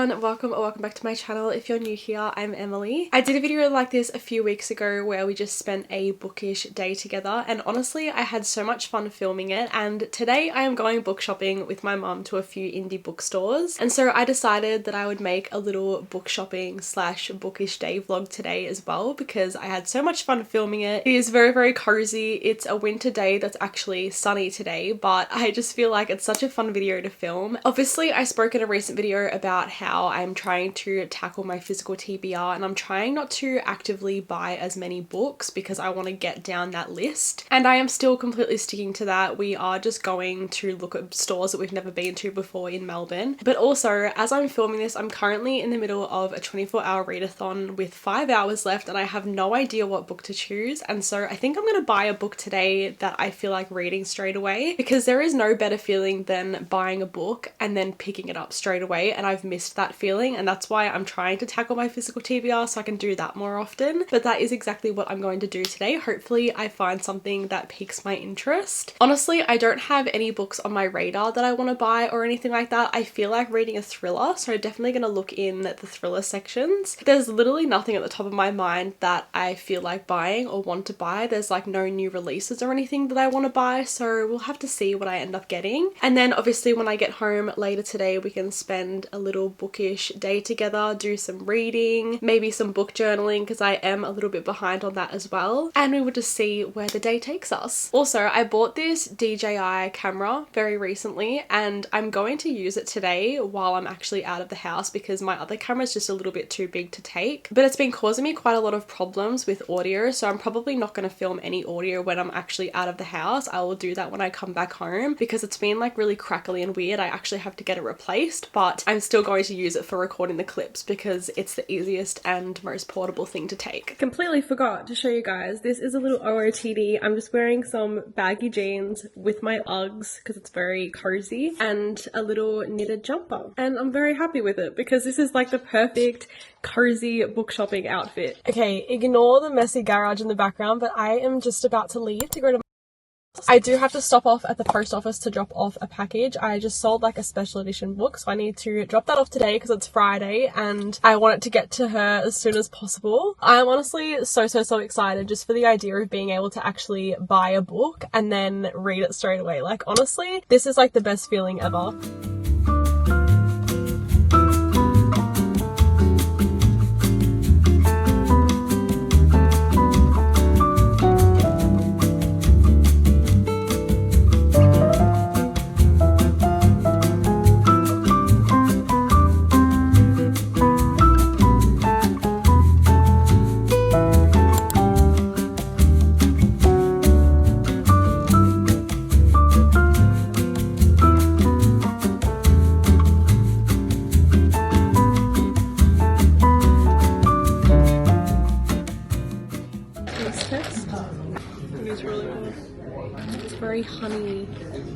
everyone, welcome or welcome back to my channel. If you're new here, I'm Emily. I did a video like this a few weeks ago where we just spent a bookish day together, and honestly I had so much fun filming it. And today I am going book shopping with my mum to a few indie bookstores, and so I decided that I would make a little book shopping slash bookish day vlog today as well, because I had so much fun filming it. It is very cozy. It's a winter day that's actually sunny today, but I just feel like it's such a fun video to film. Obviously I spoke in a recent video about how I'm trying to tackle my physical TBR, and I'm trying not to actively buy as many books because I want to get down that list, and I am still completely sticking to that. We are just going to look at stores that we've never been to before in Melbourne. But also, as I'm filming this, I'm currently in the middle of a 24-hour readathon with 5 hours left, and I have no idea what book to choose. And so I think I'm going to buy a book today that I feel like reading straight away, because there is no better feeling than buying a book and then picking it up straight away, and I've missed that feeling, and that's why I'm trying to tackle my physical TBR so I can do that more often. But that is exactly what I'm going to do today. Hopefully I find something that piques my interest. Honestly, I don't have any books on my radar that I want to buy or anything like that. I feel like reading a thriller, so I'm definitely going to look in the thriller sections. There's literally nothing at the top of my mind that I feel like buying or want to buy. There's like no new releases or anything that I want to buy, so we'll have to see what I end up getting. And then obviously when I get home later today, we can spend a little bookish day together, do some reading, maybe some book journaling, because I am a little bit behind on that as well, and we will just see where the day takes us. Also, I bought this DJI camera very recently, and I'm going to use it today while I'm actually out of the house because my other camera is just a little bit too big to take, but it's been causing me quite a lot of problems with audio, so I'm probably not going to film any audio when I'm actually out of the house. I will do that when I come back home because it's been like really crackly and weird. I actually have to get it replaced, but I'm still going to use it for recording the clips because it's the easiest and most portable thing to take. Completely forgot to show you guys, this is a little OOTD. I'm just wearing some baggy jeans with my Uggs because it's very cozy, and a little knitted jumper, and I'm very happy with it because this is like the perfect cozy book shopping outfit. Okay, ignore the messy garage in the background, but I am just about to leave to go to I do have to stop off at the post office to drop off a package. I just sold like a special edition book, so I need to drop that off today because it's Friday and I want it to get to her as soon as possible. I'm honestly so excited just for the idea of being able to actually buy a book and then read it straight away. Like honestly, this is like the best feeling ever. Very honey.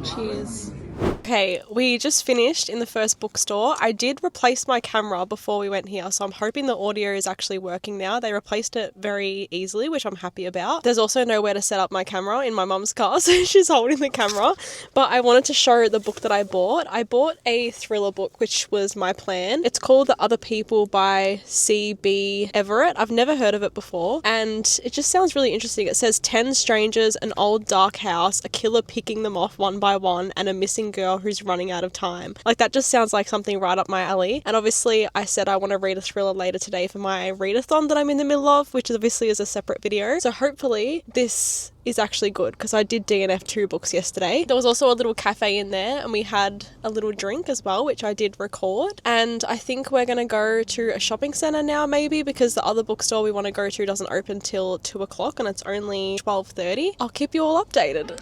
Cheers. Okay, we just finished in the first bookstore. I did replace my camera before we went here, so I'm hoping the audio is actually working now. They replaced it very easily, which I'm happy about. There's also nowhere to set up my camera in my mum's car, so she's holding the camera. But I wanted to show the book that I bought. I bought a thriller book, which was my plan. It's called The Other People by C.B. Everett. I've never heard of it before, and it just sounds really interesting. It says 10 strangers, an old dark house, a killer picking them off one by one, and a missing girl who's running out of time. Like that just sounds like something right up my alley. And obviously I said I want to read a thriller later today for my readathon that I'm in the middle of, which obviously is a separate video. So hopefully this is actually good because I did DNF 2 books yesterday. There was also a little cafe in there and we had a little drink as well, which I did record. And I think we're going to go to a shopping centre now maybe, because the other bookstore we want to go to doesn't open till 2 o'clock and it's only 12:30. I'll keep you all updated.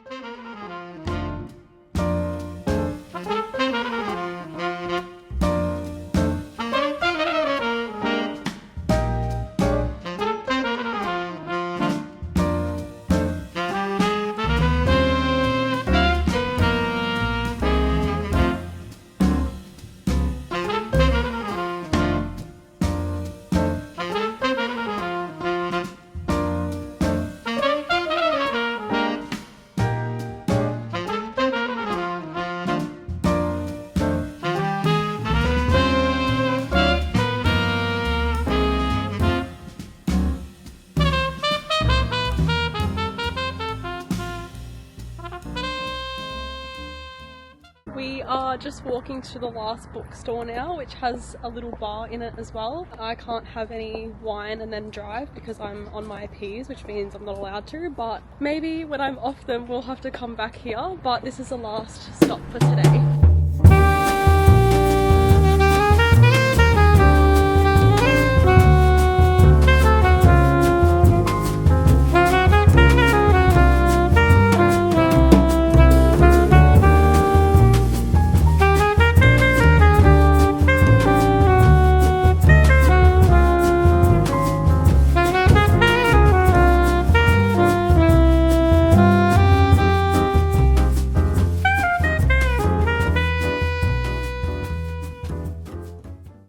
are just walking to the last bookstore now, which has a little bar in it as well. I can't have any wine and then drive because I'm on my Ps, which means I'm not allowed to, but maybe when I'm off them we'll have to come back here. But this is the last stop for today.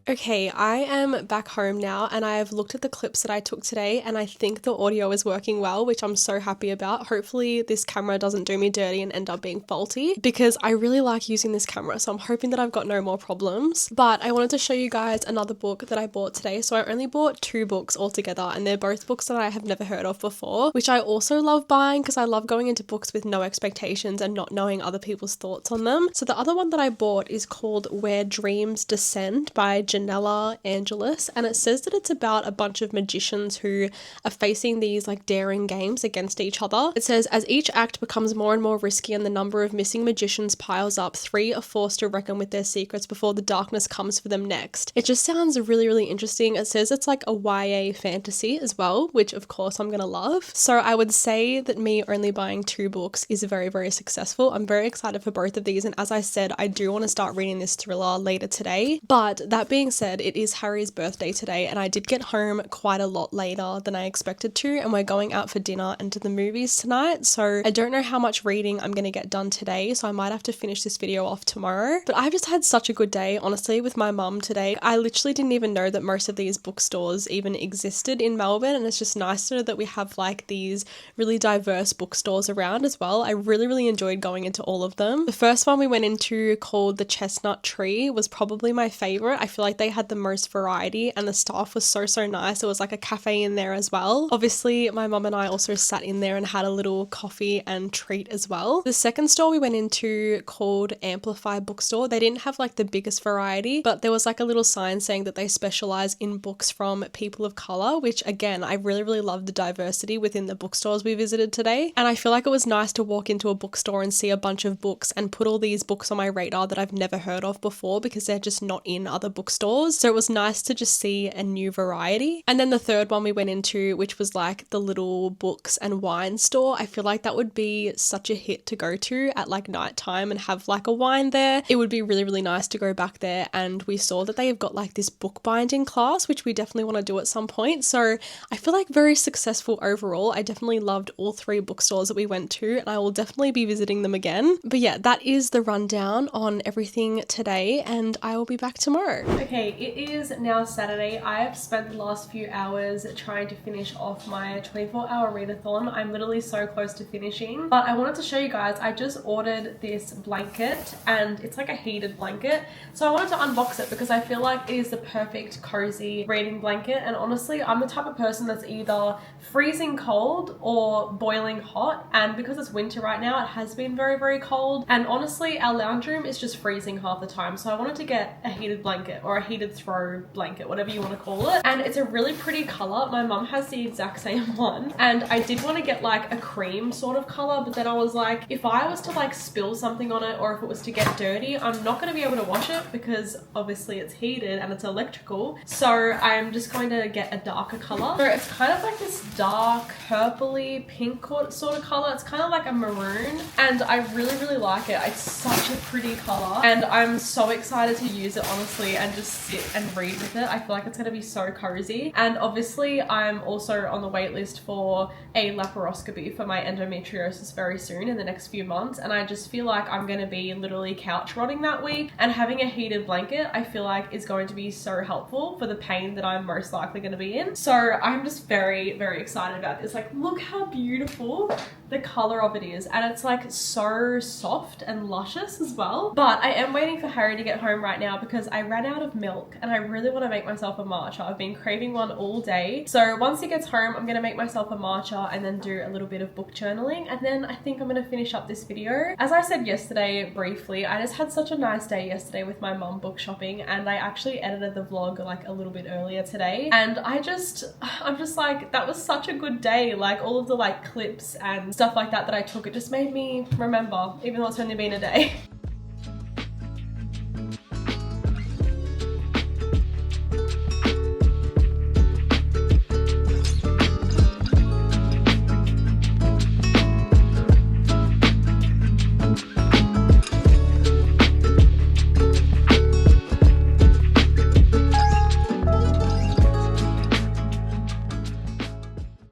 Okay, I am back home now and I've looked at the clips that I took today and I think the audio is working well, which I'm so happy about. Hopefully this camera doesn't do me dirty and end up being faulty because I really like using this camera, so I'm hoping that I've got no more problems. But I wanted to show you guys another book that I bought today. So I only bought 2 books altogether and they're both books that I have never heard of before, which I also love buying because I love going into books with no expectations and not knowing other people's thoughts on them. So the other one that I bought is called Where Dreams Descend by Janella Angelis, and it says that it's about a bunch of magicians who are facing these like daring games against each other. It says, as each act becomes more and more risky and the number of missing magicians piles up, 3 are forced to reckon with their secrets before the darkness comes for them next. It just sounds really, really interesting. It says it's like a YA fantasy as well, which of course I'm gonna love. So I would say that me only buying 2 books is very, very successful. I'm very excited for both of these, and as I said, I do want to start reading this thriller later today. But that being said, it is Harry's birthday today and I did get home quite a lot later than I expected to, and we're going out for dinner and to the movies tonight, so I don't know how much reading I'm going to get done today, so I might have to finish this video off tomorrow. But I've just had such a good day, honestly, with my mum today. I literally didn't even know that most of these bookstores even existed in Melbourne, and it's just nice to know that we have like these really diverse bookstores around as well. I really, really enjoyed going into all of them. The first one we went into, called the Chestnut Tree, was probably my favorite. I feel like they had the most variety and the staff was so nice. It was like a cafe in there as well. Obviously my mum and I also sat in there and had a little coffee and treat as well. The second store we went into, called Amplify Bookstore, they didn't have like the biggest variety, but there was like a little sign saying that they specialize in books from people of color, which again, I really, really love the diversity within the bookstores we visited today. And I feel like it was nice to walk into a bookstore and see a bunch of books and put all these books on my radar that I've never heard of before because they're just not in other bookstores. So it was nice to just see a new variety. And then the third one we went into, which was like the little books and wine store, I feel like that would be such a hit to go to at like nighttime and have like a wine there. It would be really, really nice to go back there, and we saw that they have got like this bookbinding class, which we definitely want to do at some point. So I feel like very successful overall. I definitely loved all 3 bookstores that we went to and I will definitely be visiting them again. But yeah, that is the rundown on everything today and I will be back tomorrow. Okay, it is now Saturday. I have spent the last few hours trying to finish off my 24-hour readathon. I'm literally so close to finishing, but I wanted to show you guys, I just ordered this blanket and it's like a heated blanket. So I wanted to unbox it because I feel like it is the perfect cozy reading blanket, and honestly I'm the type of person that's either freezing cold or boiling hot, and because it's winter right now it has been very, very cold, and honestly our lounge room is just freezing half the time. So I wanted to get a heated blanket or a heated throw blanket, whatever you want to call it, and it's a really pretty color. My mum has the exact same one, and I did want to get like a cream sort of color, but then I was like, if I was to like spill something on it or if it was to get dirty, I'm not going to be able to wash it because obviously it's heated and it's electrical. So I'm just going to get a darker color. So it's kind of like this dark purpley pink sort of color. It's kind of like a maroon and I really, really like it. It's such a pretty color and I'm so excited to use it, honestly, and just sit and read with it. I feel like it's going to be so cozy. And obviously I'm also on the wait list for a laparoscopy for my endometriosis very soon in the next few months, and I just feel like I'm going to be literally couch rotting that week, and having a heated blanket I feel like is going to be so helpful for the pain that I'm most likely going to be in. So I'm just very, very excited about this. Like, look how beautiful the color of it is, and it's like so soft and luscious as well. But I am waiting for Harry to get home right now because I ran out of milk milk and I really want to make myself a matcha. I've been craving one all day. So once he gets home, I'm going to make myself a matcha and then do a little bit of book journaling, and then I think I'm going to finish up this video. As I said yesterday briefly, I just had such a nice day yesterday with my mum book shopping, and I actually edited the vlog like a little bit earlier today, and I'm just like, that was such a good day. Like all of the like clips and stuff like that I took, it just made me remember, even though it's only been a day.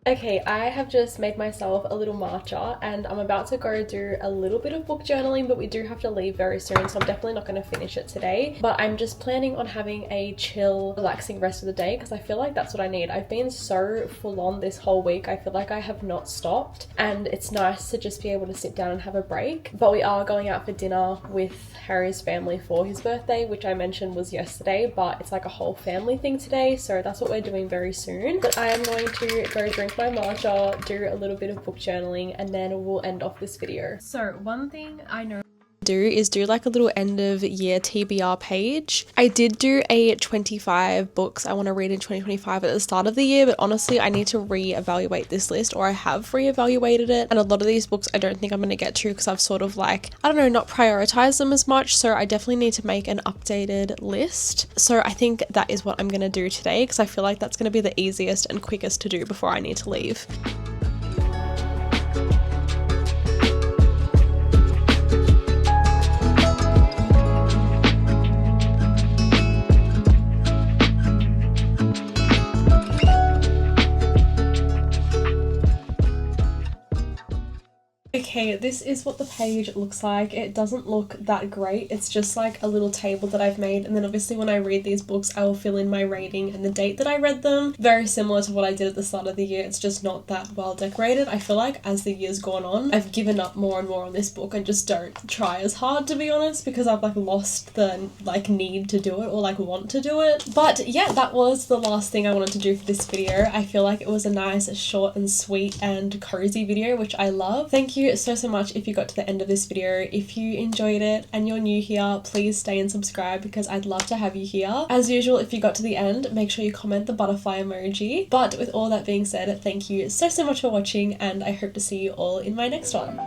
Okay, I have just made myself a little matcha and I'm about to go do a little bit of book journaling, but we do have to leave very soon, so I'm definitely not going to finish it today. But I'm just planning on having a chill, relaxing rest of the day because I feel like that's what I need. I've been so full on this whole week. I feel like I have not stopped, and it's nice to just be able to sit down and have a break. But we are going out for dinner with Harry's family for his birthday, which I mentioned was yesterday, but it's like a whole family thing today, so that's what we're doing very soon. But I am going to go drink my matcha, do a little bit of book journaling, and then we'll end off this video. So one thing I know do is do like a little end of year TBR page. I did do a 25 books I want to read in 2025 at the start of the year, but honestly I need to re-evaluate this list, or I have re-evaluated it, and a lot of these books I don't think I'm going to get to because I've sort of like, I don't know, not prioritized them as much, so I definitely need to make an updated list. So I think that is what I'm going to do today because I feel like that's going to be the easiest and quickest to do before I need to leave. Okay, this is what the page looks like. It doesn't look that great. It's just like a little table that I've made, and then obviously when I read these books I will fill in my rating and the date that I read them. Very similar to what I did at the start of the year. It's just not that well decorated. I feel like as the year's gone on, I've given up more and more on this book and just don't try as hard, to be honest, because I've like lost the like need to do it or like want to do it. But yeah, that was the last thing I wanted to do for this video. I feel like it was a nice, short and sweet and cozy video, which I love. Thank you so much if you got to the end of this video. If you enjoyed it and you're new here, please stay and subscribe because I'd love to have you here. As usual, if you got to the end, make sure you comment the butterfly emoji. But with all that being said, thank you so much for watching, and I hope to see you all in my next one.